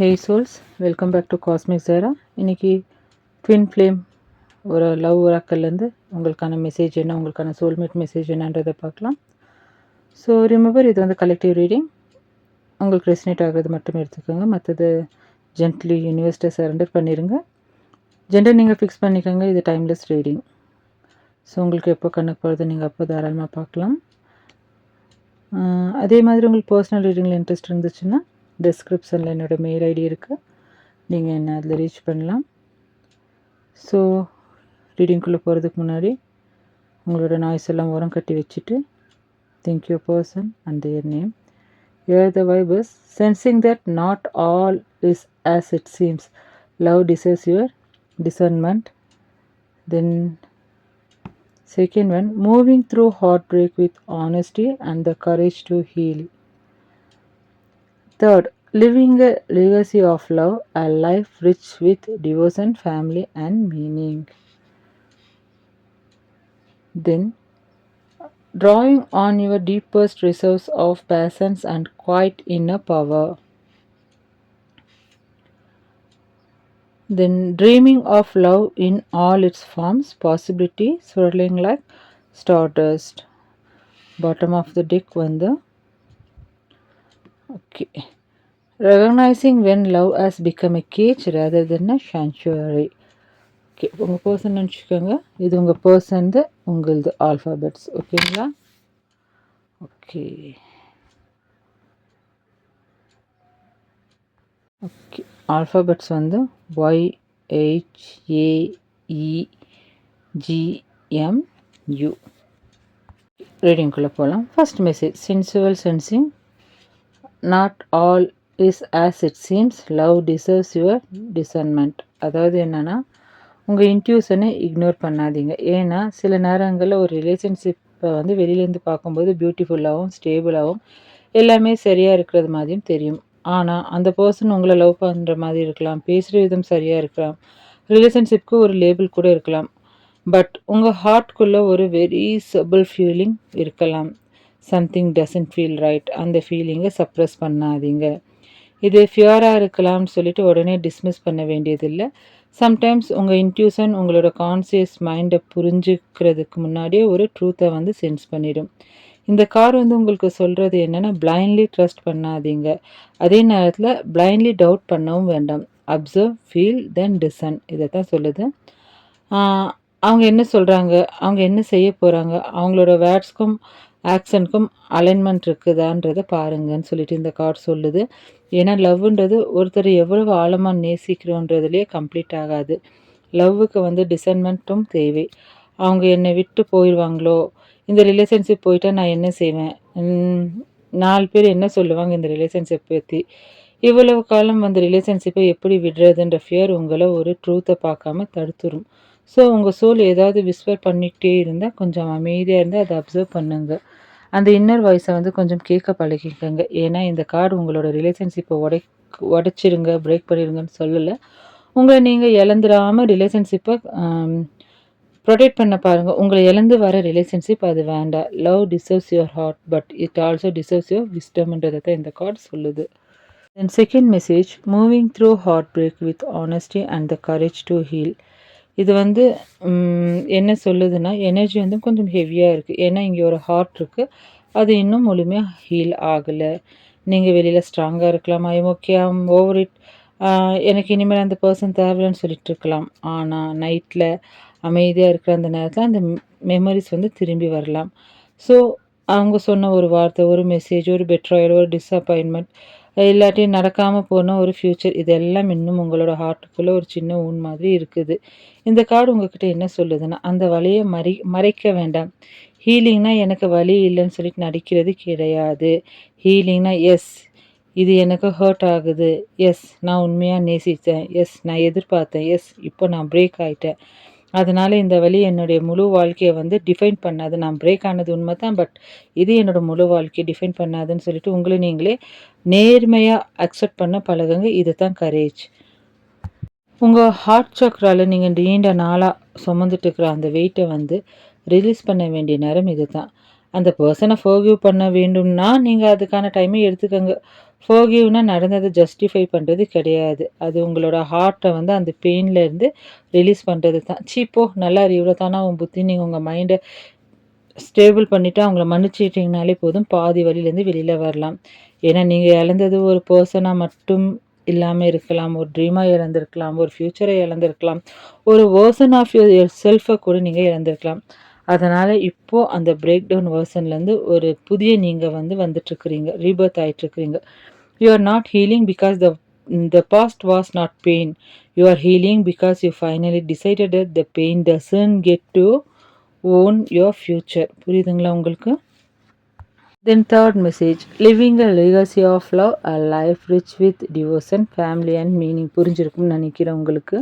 Hey souls, welcome back to cosmic ஜெரா. இன்றைக்கி twin flame ஒரு லவ் ஒராக்கல்லேருந்து உங்களுக்கான மெசேஜ் என்ன, உங்களுக்கான சோல்மேட் மெசேஜ் என்னன்றதை பார்க்கலாம். ஸோ ரிமெம்பர், இது வந்து கலெக்டிவ் ரீடிங். உங்களுக்கு ரெசினேட் ஆகிறது மட்டுமே எடுத்துக்கோங்க, மற்றது ஜென்ட்லி யூனிவர்ஸ்ட்டை சரண்டர் பண்ணிடுங்க. ஜெண்டர் நீங்கள் ஃபிக்ஸ் பண்ணிக்கோங்க. இது டைம்லெஸ் ரீடிங். ஸோ உங்களுக்கு எப்போ கணக்கு போகிறது நீங்கள் அப்போ தாராளமாக பார்க்கலாம். அதே மாதிரி உங்களுக்கு பர்சனல் ரீடிங்கில் இன்ட்ரெஸ்ட் இருந்துச்சுன்னா டிஸ்கிரிப்ஷனில் என்னோடய மெயில் ஐடி இருக்குது, நீங்கள் என்ன அதில் ரீச் பண்ணலாம். ஸோ ரீடிங்குள்ளே போகிறதுக்கு முன்னாடி உங்களோட நாய்ஸ் எல்லாம் உரம் கட்டி வச்சுட்டு think your person and there name. Here the vibe is sensing that not all is as it seems. Love deserves your discernment. Then second one, moving through heartbreak with honesty and the courage to heal. Third, living a legacy of love, a life rich with devotion, family and meaning. Then, drawing on your deepest reserves of passions and quiet inner power. Then, dreaming of love in all its forms, possibility swirling like stardust. Bottom of the deck வந்து okay. Recognizing when love has become a cage rather than a sanctuary. Okay, உங்கள் person நினச்சிக்கோங்க. இது உங்கள் பர்சன்து, உங்களது alphabets. ஓகேங்களா? Okay okay alphabets வந்து YHAEGMU. ரீடிங்குள்ளே போகலாம். First message, sensual sensing. Not all is as it seems. Love deserves your discernment. அதாவது என்னென்னா, உங்கள் இன்ட்யூஷனை இக்னோர் பண்ணாதீங்க. ஏன்னா சில நேரங்களில் ஒரு ரிலேஷன்ஷிப்பை வந்து வெளியிலேருந்து பார்க்கும்போது பியூட்டிஃபுல்லாகவும் ஸ்டேபிளாகவும் எல்லாமே சரியாக இருக்கிறது மாதிரியும் தெரியும். ஆனால் அந்த பர்சன் உங்களை லவ் பண்ணுற மாதிரி இருக்கலாம், பேசுகிற விதம் சரியாக இருக்கலாம், ரிலேஷன்ஷிப்க்கு ஒரு லேபிள் கூட இருக்கலாம். பட் உங்கள் ஹார்ட்குள்ளே ஒரு வெரி சபிள் ஃபீலிங் இருக்கலாம். Something doesn't feel right. அந்த ஃபீலிங்கை சப்ரெஸ் பண்ணாதீங்க. இது ஃபியராக இருக்கலாம்னு சொல்லிட்டு உடனே டிஸ்மிஸ் பண்ண வேண்டியதில்லை. சம்டைம்ஸ் உங்கள் இன்ட்யூஷன் உங்களோட கான்சியஸ் மைண்டை புரிஞ்சுக்கிறதுக்கு முன்னாடியே ஒரு ட்ரூத்தை வந்து சென்ஸ் பண்ணிடும். இந்த கார் வந்து உங்களுக்கு சொல்கிறது என்னென்னா, பிளைண்ட்லி ட்ரஸ்ட் பண்ணாதீங்க. அதே நேரத்தில் பிளைண்ட்லி டவுட் பண்ணவும் வேண்டாம். அப்சர்வ், ஃபீல், தென் டிசன். இதை தான் சொல்லுது. அவங்க என்ன சொல்கிறாங்க, அவங்க என்ன செய்ய போகிறாங்க, அவங்களோட வேர்ட்ஸ்க்கும் ஆக்ஷனுக்கும் அலைன்மெண்ட் இருக்குதான்றதை பாருங்கன்னு சொல்லிட்டு இந்த கார்டு சொல்லுது. ஏன்னா லவ்ன்றது ஒருத்தர் எவ்வளவு ஆழமாக நேசிக்கிறோன்றதுலேயே கம்ப்ளீட் ஆகாது. லவ்வுக்கு வந்து டிசன்மெண்ட்டும் தேவை. அவங்க என்னை விட்டு போயிடுவாங்களோ, இந்த ரிலேஷன்ஷிப் போயிட்டா நான் என்ன செய்வேன், 4 பேர் என்ன சொல்லுவாங்க இந்த ரிலேஷன்ஷிப் பற்றி, இவ்வளவு காலம் அந்த ரிலேஷன்ஷிப்பை எப்படி விடுறதுன்ற ஃபியர் உங்களை ஒரு ட்ரூத்தை பார்க்காம தடுத்துரும். ஸோ உங்கள் சோல் ஏதாவது விஸ்வர் பண்ணிக்கிட்டே இருந்தால் கொஞ்சம் அமைதியாக இருந்தால் அதை அப்சர்வ் பண்ணுங்க. அந்த இன்னர் வாய்ஸை வந்து கொஞ்சம் கேட்க பழகிக்கங்க. ஏன்னா இந்த கார்டு உங்களோட ரிலேஷன்ஷிப்பை உடைச்சிருங்க, பிரேக் பண்ணிடுங்கன்னு சொல்லலை. உங்களை நீங்கள் இழந்துடாமல் ரிலேஷன்ஷிப்பை ப்ரொடெக்ட் பண்ண பாருங்கள். உங்களை இழந்து வர ரிலேஷன்ஷிப் அது வேண்டாம். Love deserves your heart, but it also deserves your விஸ்டம்ன்றதை தான் இந்த கார்டு சொல்லுது. Then second message, moving through heart break with honesty and the courage to heal. இது வந்து என்ன சொல்லுதுன்னா, எனர்ஜி வந்து கொஞ்சம் ஹெவியாக இருக்குது. ஏன்னா இங்கே ஒரு ஹார்ட் இருக்குது, அது இன்னும் முழுமையாக ஹீல் ஆகலை. நீங்கள் வெளியில் ஸ்ட்ராங்காக இருக்கலாம், ஓகே ஓவர் இட், எனக்கு இனிமேல் அந்த பர்சன் தேவைன்னு சொல்லிட்டு இருக்கலாம். ஆனால் நைட்டில் அமைதியாக இருக்கிற அந்த நேரத்தில் அந்த மெமரிஸ் வந்து திரும்பி வரலாம். ஸோ அவங்க சொன்ன ஒரு வார்த்தை, ஒரு மெசேஜ், ஒரு பெட்ராயல், ஒரு டிஸப்பாயின்மெண்ட், இல்லாட்டி நடக்காமல் போன ஒரு ஃப்யூச்சர், இதெல்லாம் இன்னும் உங்களோட ஹார்ட்டுக்குள்ளே ஒரு சின்ன ஊன் மாதிரி இருக்குது. இந்த கார்டு உங்ககிட்ட என்ன சொல்லுதுன்னா, அந்த வலியை மறைக்க வேண்டாம். ஹீலிங்னா எனக்கு வலி இல்லைன்னு சொல்லிட்டு நடிக்கிறது கிடையாது. ஹீலிங்னா எஸ் இது எனக்கு ஹர்ட் ஆகுது, எஸ் நான் உண்மையாக நேசித்தேன், எஸ் நான் எதிர்பார்த்தேன், எஸ் இப்போ நான் பிரேக் ஆகிட்டேன், அதனால் இந்த வலி என்னுடைய முழு வாழ்க்கையை வந்து டிஃபைன் பண்ணாது. நான் பிரேக் ஆனது உண்மை தான், பட் இது என்னோடய முழு வாழ்க்கையை டிஃபைன் பண்ணாதுன்னு சொல்லிட்டு உங்களை நீங்களே நேர்மையாக அக்செப்ட் பண்ண பழகுங்க. இது தான் கரேஜ். உங்கள் ஹார்ட் சக்ராவில் நீங்கள் நீண்ட நாளாக சுமந்துட்டு இருக்கிற அந்த வெயிட்டை வந்து ரிலீஸ் பண்ண வேண்டிய நேரம் இது தான். அந்த பர்சனை ஃபர்கிவ் பண்ண வேண்டும்னா நீங்கள் அதுக்கான டைமை எடுத்துக்கோங்க. ஃபோர்கிவ்னா நடந்ததை ஜஸ்டிஃபை பண்ணுறது கிடையாது. அது உங்களோட ஹார்ட்டை வந்து அந்த பெயின்லேருந்து ரிலீஸ் பண்ணுறது தான். சீப்போ நல்லா இவ்வளோ தானா உன் புத்தி, நீங்கள் உங்கள் மைண்டை ஸ்டேபிள் பண்ணிவிட்டு அவங்கள மன்னிச்சிட்டிங்கனாலே போதும், பாதி வழியிலேருந்து வெளியில் வரலாம். ஏன்னா நீங்கள் இழந்தது ஒரு பர்சனாக மட்டும் இல்லாமல் இருக்கலாம், ஒரு ட்ரீமாக இழந்திருக்கலாம், ஒரு ஃப்யூச்சரை இழந்திருக்கலாம், ஒரு வேர்ஷன் ஆஃப் யுவர் செல்ஃபை கூட நீங்கள் இழந்திருக்கலாம். அதனால் இப்போது அந்த பிரேக் டவுன் வேர்ஷன்லேருந்து ஒரு புதிய நீங்கள் வந்து வந்துட்டுருக்குறீங்க, ரீபர்த் ஆகிட்டுருக்குறீங்க. You are not healing because the past was not pain. You are healing because you finally decided that the pain doesn't get to own your future. புரியுதுங்களா உங்களுக்கு? Then third message, living a legacy of love, a life rich with devotion, family and meaning. புரிஞ்சிருக்கும்னு நினைக்கிறேன் உங்களுக்கு.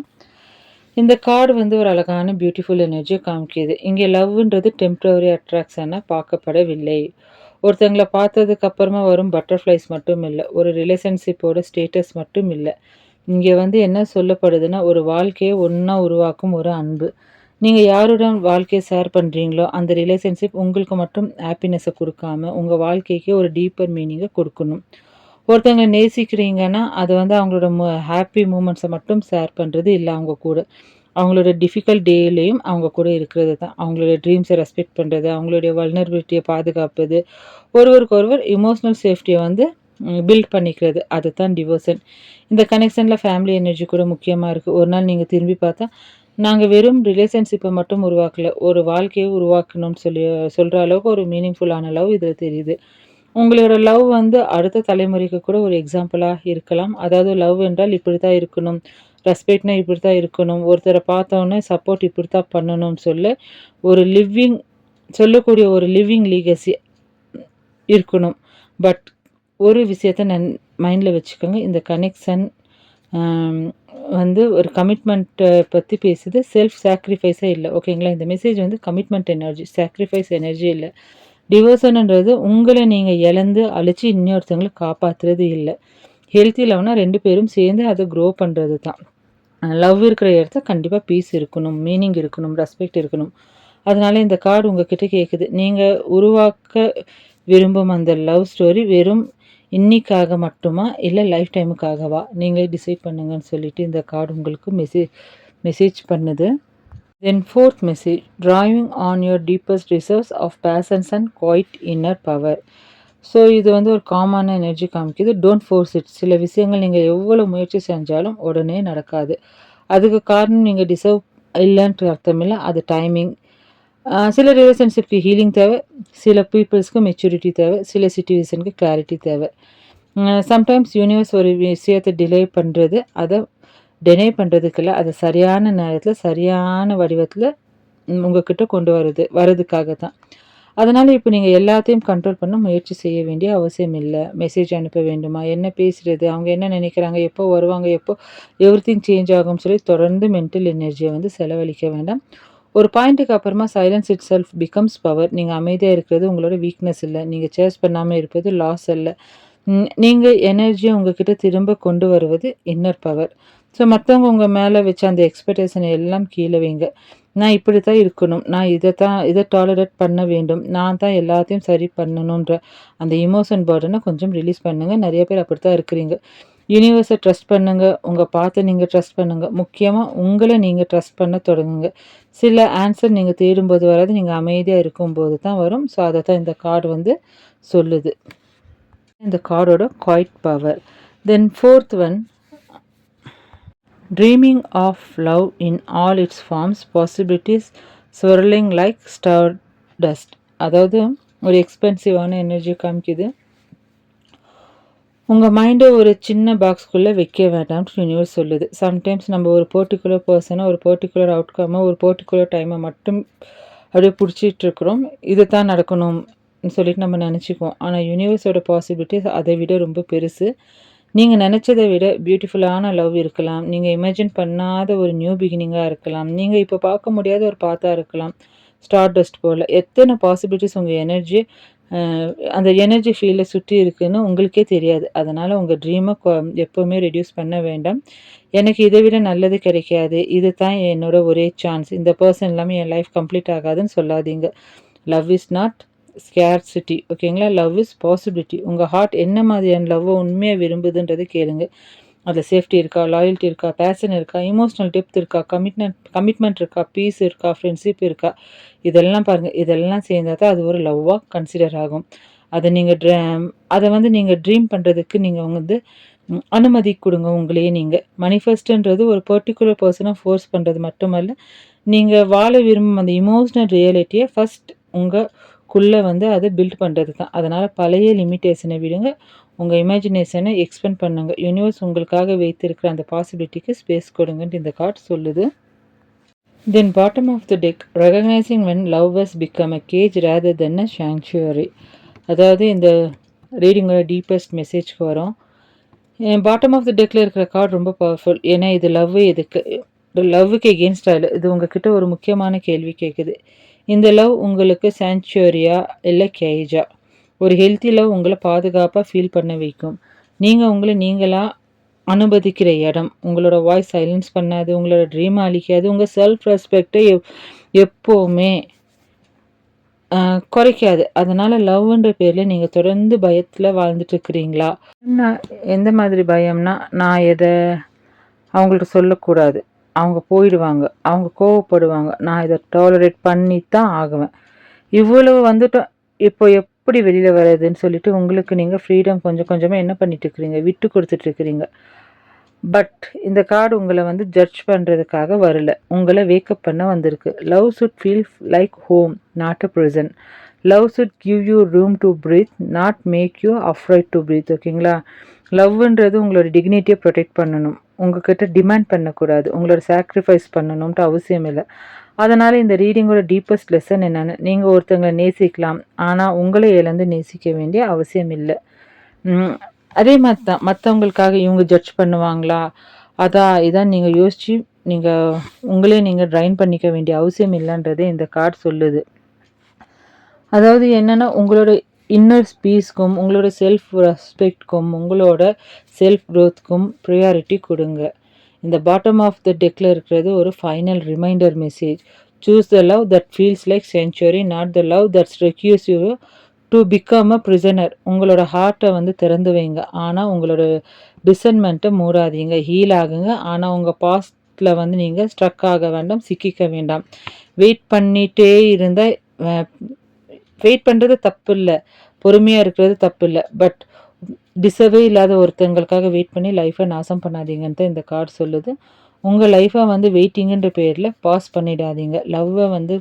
இந்த card வந்து ஒரு அழகான beautiful எனர்ஜியை காமிக்கிது. இங்கே லவ்ன்றது டெம்ப்ரவரி அட்ராக்ஷனாக பார்க்கப்படவில்லை. ஒருத்தங்களை பார்த்ததுக்கு அப்புறமா வரும் பட்டர்ஃப்ளைஸ் மட்டும் இல்லை, ஒரு ரிலேஷன்ஷிப்போட ஸ்டேட்டஸ் மட்டும் இல்லை. இங்கே வந்து என்ன சொல்லப்படுதுன்னா, ஒரு வாழ்க்கையை ஒன்றா உருவாக்கும் ஒரு அன்பு. நீங்கள் யாருடன் வாழ்க்கையை ஷேர் பண்ணுறீங்களோ அந்த ரிலேஷன்ஷிப் உங்களுக்கு மட்டும் ஹாப்பினஸை கொடுக்காம உங்கள் வாழ்க்கைக்கு ஒரு டீப்பர் மீனிங்கை கொடுக்கணும். ஒருத்தவங்களை நேசிக்கிறீங்கன்னா அது வந்து அவங்களோட ஹாப்பி மூமெண்ட்ஸை மட்டும் ஷேர் பண்ணுறது இல்லை, அவங்க கூட அவங்களோட டிஃபிகல்ட் டேலையும் அவங்க கூட இருக்கிறது தான். அவங்களோட ட்ரீம்ஸை ரெஸ்பெக்ட் பண்ணுறது, அவங்களுடைய வல்னரபிலிட்டியை பாதுகாப்பது, ஒருவருக்கொருவர் இமோஷ்னல் சேஃப்டியை வந்து பில்ட் பண்ணிக்கிறது, அதுதான் டிவோஷன். இந்த கனெக்ஷனில் ஃபேமிலி எனர்ஜி கூட முக்கியமாக இருக்குது. ஒரு நாள் நீங்கள் திரும்பி பார்த்தா, நாங்கள் வெறும் ரிலேஷன்ஷிப்பை மட்டும் உருவாக்கலை, ஒரு வாழ்க்கையை உருவாக்கணும்னு சொல்கிற அளவுக்கு ஒரு மீனிங்ஃபுல்லான லவ் இதில் தெரியுது. உங்களோட லவ் வந்து அடுத்த தலைமுறைக்கு கூட ஒரு எக்ஸாம்பிளாக இருக்கலாம். அதாவது லவ் என்றால் இப்படி தான் இருக்கணும், ரெஸ்பெக்ட்னா இப்படி தான் இருக்கணும், ஒருத்தரை பார்த்தோன்னே சப்போர்ட் இப்படி தான் பண்ணணும்னு ஒரு சொல்லக்கூடிய ஒரு லிவிங் லீகசி இருக்கணும். பட் ஒரு விஷயத்த மைண்டில் வச்சுக்கோங்க, இந்த கனெக்ஷன் வந்து ஒரு கமிட்மெண்ட்டை பற்றி பேசுது, செல்ஃப் சாக்ரிஃபைஸே இல்லை. ஓகேங்களா? இந்த மெசேஜ் வந்து கமிட்மெண்ட் எனர்ஜி, சாக்ரிஃபைஸ் எனர்ஜி இல்லை. டிவோஷன்ன்றது உங்களை நீங்கள் இழந்து அழிச்சு இன்னொருத்தவங்களை காப்பாற்றுறது இல்லை. ஹெல்த்தி லவ்னா 2 பேரும் சேர்ந்து அதை க்ரோ பண்ணுறது தான். லவ் இருக்கிற இடத்த கண்டிப்பாக பீஸ் இருக்கணும், மீனிங் இருக்கணும், ரெஸ்பெக்ட் இருக்கணும். அதனால் இந்த கார்டு உங்ககிட்ட கேட்குது, நீங்கள் உருவாக்க விரும்பும் அந்த லவ் ஸ்டோரி வெறும் இன்னிக்காக மட்டுமா இல்லை லைஃப் டைமுக்காகவா, நீங்களே டிசைட் பண்ணுங்கன்னு சொல்லிட்டு இந்த கார்டு உங்களுக்கு மெசேஜ் பண்ணுது. Then fourth message, driving on your deepest reserves of patience and quiet inner power. So இது வந்து ஒரு காமனான எனர்ஜி காமிக்குது. Don't force it. சில விஷயங்கள் நீங்கள் எவ்வளோ முயற்சி செஞ்சாலும் உடனே நடக்காது. அதுக்கு காரணம் நீங்கள் டிசர்வ் இல்லைன்ற அர்த்தம் இல்லை, அது டைமிங். சில ரிலேஷன்ஷிப்க்கு ஹீலிங் தேவை, சில பீப்புள்ஸ்க்கு மெச்சூரிட்டி தேவை, சில சிச்சுவேஷனுக்கு கிளாரிட்டி தேவை. சம்டைம்ஸ் யூனிவர்ஸ் ஒரு விஷயத்தை டிலே பண்ணுறது, அதை டெனை பண்ணுறதுக்கு இல்லை, அதை சரியான நேரத்தில் சரியான வடிவத்தில் உங்ககிட்ட கொண்டு வரதுக்காக தான். அதனால் இப்போ நீங்கள் எல்லாத்தையும் கண்ட்ரோல் பண்ண முயற்சி செய்ய வேண்டிய அவசியம் இல்லை. மெசேஜ் அனுப்ப வேண்டுமா, என்ன பேசுகிறது, அவங்க என்ன நினைக்கிறாங்க, எப்போ வருவாங்க, எப்போ எவ்ரிதிங் சேஞ்ச் ஆகும்னு சொல்லி தொடர்ந்து மென்டல் எனர்ஜியை வந்து செலவழிக்க வேண்டாம். ஒரு பாயிண்ட்டுக்கு அப்புறமா silence it self becomes power. நீங்கள் அமைதியாக இருக்கிறது உங்களோட வீக்னஸ் இல்லை, நீங்கள் சேஸ் பண்ணாமல் இருப்பது லாஸ் இல்லை. நீங்கள் எனர்ஜியை உங்ககிட்ட திரும்ப கொண்டு வருவது இன்னர் பவர். ஸோ மற்றவங்க உங்கள் மேலே வச்ச அந்த எக்ஸ்பெக்டேஷனை எல்லாம் கீழே வைங்க. நான் இப்படி தான் இருக்கணும், நான் இதை டாலரேட் பண்ண வேண்டும், நான் தான் எல்லாத்தையும் சரி பண்ணணுன்ற அந்த இமோஷன் பர்டனை கொஞ்சம் ரிலீஸ் பண்ணுங்கள். நிறைய பேர் அப்படி தான் இருக்கிறீங்க. யூனிவர்ஸை ட்ரஸ்ட் பண்ணுங்கள், உங்கள் பார்த்து நீங்கள் ட்ரஸ்ட் பண்ணுங்கள். முக்கியமாக உங்களை நீங்கள் ட்ரஸ்ட் பண்ண தொடங்குங்க. சில ஆன்சர் நீங்கள் தேடும்போது வராது, நீங்கள் அமைதியாக இருக்கும்போது தான் வரும். ஸோ அதை தான் இந்த கார்டு வந்து சொல்லுது. இந்த கார்டோட quiet power. Then fourth one, dreaming of love in all its forms, possibilities swirling like star dust. அதாவது ஒரு எக்ஸ்பென்சிவான எனர்ஜி காமிக்குது. உங்கள் மைண்டை ஒரு சின்ன பாக்ஸ்குள்ளே வைக்க வேண்டாம்னு யூனிவர்ஸ் சொல்லுது. சம்டைம்ஸ் நம்ம ஒரு பர்டிகுலர் பர்சனை, ஒரு பர்டிகுலர் அவுட்கம்மை, ஒரு பர்டிகுலர் டைமை மட்டும் அப்படியே பிடிச்சிட்ருக்குறோம். இது தான் நடக்கணும்னு சொல்லிட்டு நம்ம நினச்சிக்குவோம். ஆனால் யூனிவர்ஸோட பாசிபிலிட்டிஸ் அதை விட ரொம்ப பெருசு. நீங்கள் நினச்சதை விட பியூட்டிஃபுல்லான லவ் இருக்கலாம், நீங்கள் இமேஜின் பண்ணாத ஒரு நியூ பிகினிங்காக இருக்கலாம், நீங்கள் இப்போ பார்க்க முடியாத ஒரு பாத்தாக இருக்கலாம், ஸ்டார் டஸ்ட் போல் எத்தனை பாசிபிலிட்டிஸ் உங்கள் எனர்ஜி அந்த எனர்ஜி ஃபீல்டில் சுற்றி இருக்குதுன்னு உங்களுக்கே தெரியாது. அதனால் உங்கள் ட்ரீமை எப்போவுமே ரெடியூஸ் பண்ண வேண்டாம். எனக்கு இதை விட நல்லது கிடைக்காது, இது தான் என்னோட ஒரே சான்ஸ், இந்த பர்சன் இல்லாமல் என் லைஃப் கம்ப்ளீட் ஆகாதுன்னு சொல்லாதீங்க. Love is not scarcity. ஓகேங்களா? Love is possibility. உங்கள் ஹார்ட் என்ன மாதிரியான லவ்வை உண்மையாக விரும்புதுன்றது கேளுங்க. அதில் சேஃப்டி இருக்கா, லாயல்ட்டி இருக்கா, பேஷன் இருக்கா, இமோஷனல் டெப்த் இருக்கா, கமிட்மெண்ட் இருக்கா, பீஸ் இருக்கா, ஃப்ரெண்ட்ஷிப் இருக்கா, இதெல்லாம் பாருங்கள். இதெல்லாம் சேர்ந்தால் தான் அது ஒரு லவ்வாக கன்சிடர் ஆகும். அதை நீங்கள் அதை வந்து நீங்கள் ட்ரீம் பண்ணுறதுக்கு நீங்கள் வந்து அனுமதி கொடுங்க உங்களையே நீங்கள். மனிஃபெஸ்ட்ன்றது ஒரு பர்டிகுலர் பர்சனை ஃபோர்ஸ் பண்ணுறது மட்டுமல்ல, நீங்கள் வாழ விரும்பும் அந்த இமோஷ்னல் ரியாலிட்டியை ஃபஸ்ட் உங்களுக்குள்ளே வந்து அதை பில்ட் பண்ணுறது தான். அதனால் பழைய லிமிட்டேஷனை விடுங்க, உங்கள் இமேஜினேஷனை எக்ஸ்பெண்ட் பண்ணுங்க. யூனிவர்ஸ் உங்களுக்காக வைத்திருக்கிற அந்த பாசிபிலிட்டிக்கு ஸ்பேஸ் கொடுங்கன்ட்டு இந்த கார்டு சொல்லுது. Then bottom of the deck, recognising when love has become a cage rather than a sanctuary. அதாவது இந்த ரீடிங்கோட டீப்பஸ்ட் மெசேஜ்க்கு வரும். பாட்டம் ஆஃப் த டெக்கில் இருக்கிற கார்டு ரொம்ப பவர்ஃபுல். ஏன்னா இது லவ்வுக்கு எகெயின்ஸ்டாக இல்லை. இது உங்ககிட்ட ஒரு முக்கியமான கேள்வி கேட்குது. இந்த லவ் உங்களுக்கு சாங்சுவரியா இல்லை கேஜா? ஒரு ஹெல்த்தி லவ் உங்களை பாதுகாப்பாக ஃபீல் பண்ண வைக்கும். நீங்கள் உங்களை நீங்களாக அனுமதிக்கிற இடம். உங்களோட வாய்ஸ் சைலன்ஸ் பண்ணாது, உங்களோட ட்ரீம் அழிக்காது, உங்கள் செல்ஃப் ரெஸ்பெக்டை எப்போவுமே குறைக்காது. அதனால் லவ்ன்ற பேரில் நீங்கள் தொடர்ந்து பயத்தில் வாழ்ந்துட்டுருக்கிறீங்களா? எந்த மாதிரி பயம்னா, நான் எதை அவங்கள்ட்ட சொல்லக்கூடாது, அவங்க போயிடுவாங்க, அவங்க கோவப்படுவாங்க, நான் இதை டாலரேட் பண்ணி தான் ஆகுவேன், இவ்வளவு வந்துட்டோம், இப்போ எப்படி வெளியில் வர்றதுன்னு சொல்லிட்டு உங்களுக்கு நீங்கள் ஃப்ரீடம் கொஞ்சம் கொஞ்சமாக என்ன பண்ணிட்டுருக்கிறீங்க, விட்டு கொடுத்துட்ருக்கிறீங்க. பட் இந்த கார்டு உங்களை வந்து ஜட்ஜ் பண்ணுறதுக்காக வரல, உங்களை வேக்கப் பண்ண வந்திருக்கு. Love should feel like home, not a prison. Love should give you room to breathe, not make you afraid to breathe. ஓகேங்களா? லவ்ன்றது உங்களோட டிக்னிட்டியை ப்ரொடெக்ட் பண்ணணும், உங்ககிட்ட டிமாண்ட் பண்ணக்கூடாது, உங்களோட சாக்ரிஃபைஸ் பண்ணணும்ட்டு அவசியம் இல்லை. அதனால் இந்த ரீடிங்கோட டீப்பஸ்ட் லெசன் என்னென்னு, நீங்கள் ஒருத்தங்களை நேசிக்கலாம், ஆனால் உங்களை இழந்து நேசிக்க வேண்டிய அவசியம் இல்லை. அதே மாதிரி தான் மற்றவங்களுக்காக இவங்க ஜட்ஜ் பண்ணுவாங்களா, இதான் நீங்கள் யோசித்து நீங்கள் ட்ரைன் பண்ணிக்க வேண்டிய அவசியம் இல்லைன்றதே இந்த கார்டு சொல்லுது. அதாவது என்னென்னா, உங்களோட இன்னர் பீஸ்க்கும், உங்களோட செல்ஃப் ரெஸ்பெக்ட்க்கும், உங்களோட செல்ஃப் க்ரோத்துக்கும் ப்ரியாரிட்டி கொடுங்க. இந்த பாட்டம் ஆஃப் த டெக்கில் இருக்கிறது ஒரு final reminder message. Choose the love that feels like sanctuary, not the love that's requires you to become a prisoner. உங்களோட ஹார்ட்டை வந்து திறந்து வைங்க, ஆனால் உங்களோட டிசன்மெண்ட்டை மூடாதீங்க. ஹீல் ஆகுங்க, ஆனால் உங்கள் பாஸ்டில் வந்து நீங்கள் ஸ்ட்ரக் ஆக வேண்டாம், சிக்கிக்க வேண்டாம். வெயிட் பண்ணிகிட்டே இருந்தால் வெயிட் பண்ணுறது தப்பு இல்லை, பொறுமையாக இருக்கிறது தப்பு இல்லை. பட் டிசர்வே இல்லாத ஒருத்தங்களுக்காக வெயிட் பண்ணி லைஃப்பை நாசம் பண்ணாதீங்கன்ட்டு இந்த கார்டு சொல்லுது. உங்கள் லைஃப்பை வந்து வெயிட்டிங்குன்ற பேரில் பாஸ் பண்ணிடாதீங்க. லவ்வை வந்து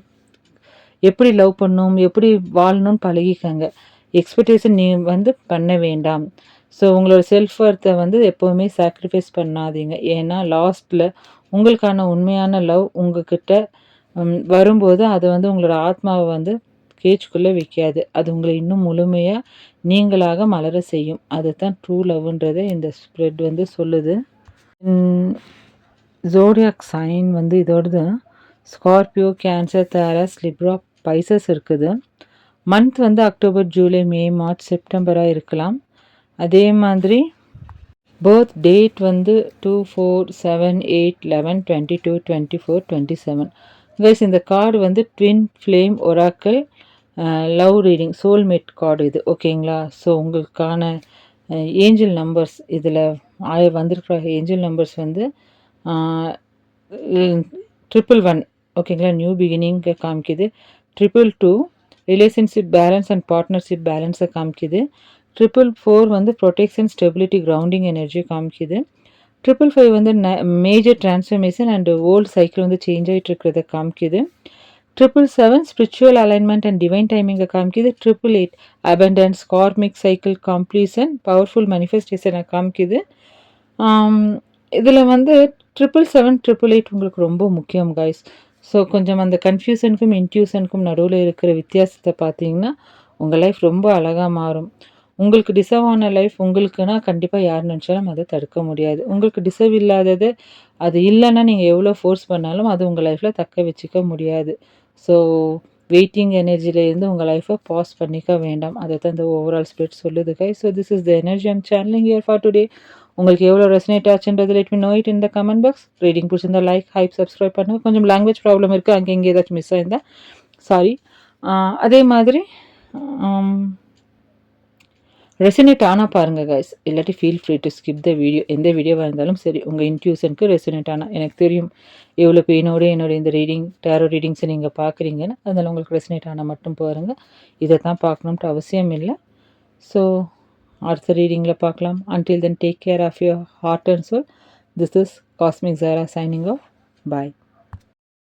எப்படி லவ் பண்ணணும், எப்படி வாழணும்னு பழகிக்கங்க. எக்ஸ்பெக்டேஷன் வந்து பண்ண வேண்டாம். ஸோ உங்களோட செல்ஃப் ஒர்த்தை வந்து எப்போவுமே சாக்ரிஃபைஸ் பண்ணாதீங்க. ஏன்னா லாஸ்ட்டில் உங்களுக்கான உண்மையான லவ் உங்ககிட்ட வரும்போது அது வந்து உங்களோட ஆத்மாவை வந்து கேஜுக்குள்ளே வைக்காது, அது உங்களை இன்னும் முழுமையாக நீங்களாக மலர செய்யும். அதுதான் ட்ரூ லவ்ன்றதை இந்த ஸ்ப்ரெட் வந்து சொல்லுது. ஜோடியாக் சைன் வந்து இதோடது ஸ்கார்பியோ, கேன்சர், தாரஸ், லிப்ரா, பைசஸ் இருக்குது. மந்த் வந்து அக்டோபர், ஜூலை, மே, மார்ச், செப்டம்பராக இருக்கலாம். அதே மாதிரி பர்த் டேட் வந்து 2/4/7/8/11/22/24/27. கைஸ் இந்த கார்டு வந்து twin flame Oracle love reading soulmate card இது. ஓகேங்களா? ஸோ உங்களுக்கான ஏஞ்சல் நம்பர்ஸ் இதில் வந்திருக்கிற ஏஞ்சல் நம்பர்ஸ் வந்து 111. ஓகேங்களா? நியூ பிகினிங்கை காமிக்குது. 222 ரிலேஷன்ஷிப் பேலன்ஸ் அண்ட் பார்ட்னர்ஷிப் பேலன்ஸை காமிக்குது. 444 வந்து ப்ரொடெக்ஷன், ஸ்டெபிலிட்டி, கிரவுண்டிங் எனர்ஜி காமிக்குது. 555 வந்து major transformation and old cycle வந்து சேஞ்ச் ஆகிட்டு இருக்கிறத காமிக்குது. 777 ஸ்பிரிச்சுவல் அலைன்மெண்ட் அண்ட் டிவைன் டைமிங்கை காமிக்குது. 888 abundance, karmic cycle completion, powerful மேனிஃபெஸ்டேஷனை காமிக்குது. இதில் வந்து 777 888 உங்களுக்கு ரொம்ப முக்கியம் கைஸ். ஸோ கொஞ்சம் அந்த கன்ஃபியூஷனுக்கும் இன்ட்யூஷனுக்கும் நடுவில் இருக்கிற வித்தியாசத்தை பார்த்தீங்கன்னா உங்கள் லைஃப் ரொம்ப அழகாக மாறும். உங்களுக்கு டிசர்வ் ஆன லைஃப் உங்களுக்குன்னா கண்டிப்பாக யார் நினச்சாலும் அதை தடுக்க முடியாது. உங்களுக்கு டிசர்வ் இல்லாதது அது இல்லைன்னா நீங்கள் எவ்வளோ ஃபோர்ஸ் பண்ணாலும் அது உங்கள் லைஃப்பில் தக்க வச்சுக்க முடியாது. ஸோ வெயிட்டிங் எனர்ஜியிலேருந்து உங்கள் லைஃப்பை பாஸ் பண்ணிக்க வேண்டாம். அதை தான் இந்த ஓவரால் ஸ்பிரிட் சொல்லுது guys. So this is the energy I'm channelling here for today. உங்களுக்கு எவ்வளோ ரெசனேட் ஆச்சுன்றது let me know it in the comment box. Reading பிடிச்சிருந்தா லைக், ஹைப், சப்ஸ்கிரைப் பண்ணுங்கள். கொஞ்சம் லாங்குவேஜ் ப்ராப்ளம் இருக்குது, அங்கே இங்கே ஏதாச்சும் மிஸ் ஆயிருந்தால் சாரி. அதே மாதிரி ரெசனேட் ஆனால் பாருங்கள் கைஸ், இல்லாட்டி feel free to skip the video. எந்த வீடியோவாக இருந்தாலும் சரி, உங்கள் இன்ட்யூஷனுக்கு ரெசனேட் ஆனால், எனக்கு தெரியும் எவ்வளோ பெயினோட என்னோட இந்த டேரோ ரீடிங்ஸை நீங்கள் பார்க்குறீங்கன்னு. அதனால் உங்களுக்கு ரெசனேட் ஆனால் மட்டும் பாருங்கள். இதை தான் பார்க்கணுன்ட்டு அவசியம் இல்லை. ஸோ அடுத்த ரீடிங்கில் பார்க்கலாம். Until then, take care of your heart and soul. This is Cosmic Zara signing off. Bye.